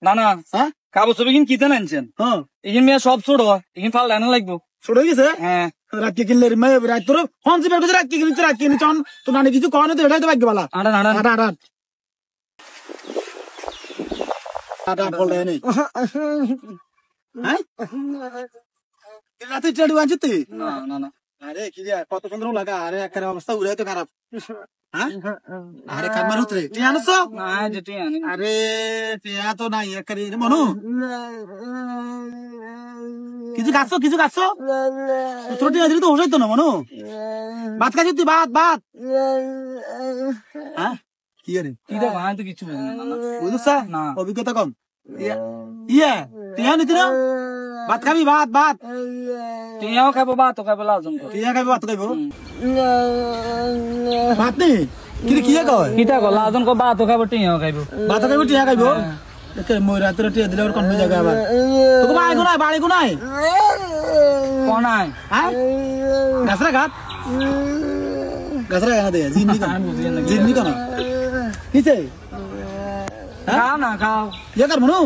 না না কাগজ ছবি কিন কিতে আনছেন এখান মেয়ে সব ছোট এখান ফাল ডানা লাগবো ছোট হয়ে গেছে হ্যাঁ রাত কে কিনলে রাত তোর ফোন চিপে গেছে রাত কে কিনে চন তো নানি কিছু কখনো তো এটাই তো ভাগ্য বালা আড়ান আড়ান আড়ান আড়ান আড়ান বলে নেই হ্যাঁ রাতে চেড়ু আনছিস তুই না না না আরে কি রে কত সুন্দর লাগা আরে একের অবস্থা উড়ে তো খারাপ হ্যাঁ আরে কামার হতে তুই আনছো না যেটি আনি আরে টিয়া তো নাই একের মনু কিছু গাছছো তোর টিয়া দিলে তো হোসাই তো না মনু ভাত খাচ্ছিস তুই ভাত হ্যাঁ কি রে কি দেখো আমি তো কিছু বুঝি না বুঝছ না অভিজ্ঞতা কম ইয়া টিয়া নিতি না ভাত খাবি ভাত টিয়াও খাবো ভাতও খাবো লাজন টিয়া খাবি ভাত খাইব ভাত নেই কি কি কয় কিতা কো লাজন কো ভাতও খাবো টিয়াও খাইবো ভাত খাইব টিয়া খাইব একে মই রাতে টিয়া দিলে কোন জায়গা আবার তোকে বাড়ি কোনায় কোনায় হ্যাঁ গাছরা গাত দে জিন্নি কোন কিছে খাও না খাও ইয়ে কর মনু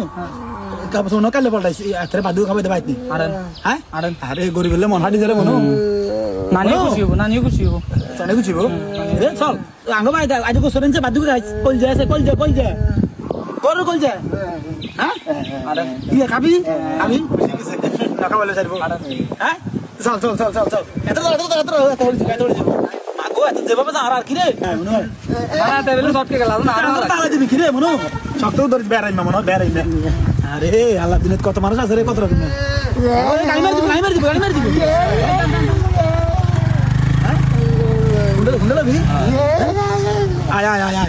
কাপ সোনো কালে পড়াইছি আরে বাদু খাবে দে বাইতি আরেন হ্যাঁ আরেন আরে গরিব হলে মন হাঁটি ধরে মনু নানি খুশি হবো চলে গুছিব রে চল আঙ্গ ভাই আজ কো সরেনছে বাদু খাই কল যায় করো কল যায় হ্যাঁ আরে ইয়ে খাবি না খাওয়ালে ছাড়বো হ্যাঁ চল এত মাগো এত দেবাবে আর কি রে না তেবেলে শটকে গেল না তারা দিবি কি রে মনু শক্ত ধরে বেরাই না মনু বেরাই না আরে আল্লাহ দিনে কত মানুষ আছে রে কত রকম গাড়ি মার দিব হ্যাঁ গুন্ডা লবি আয়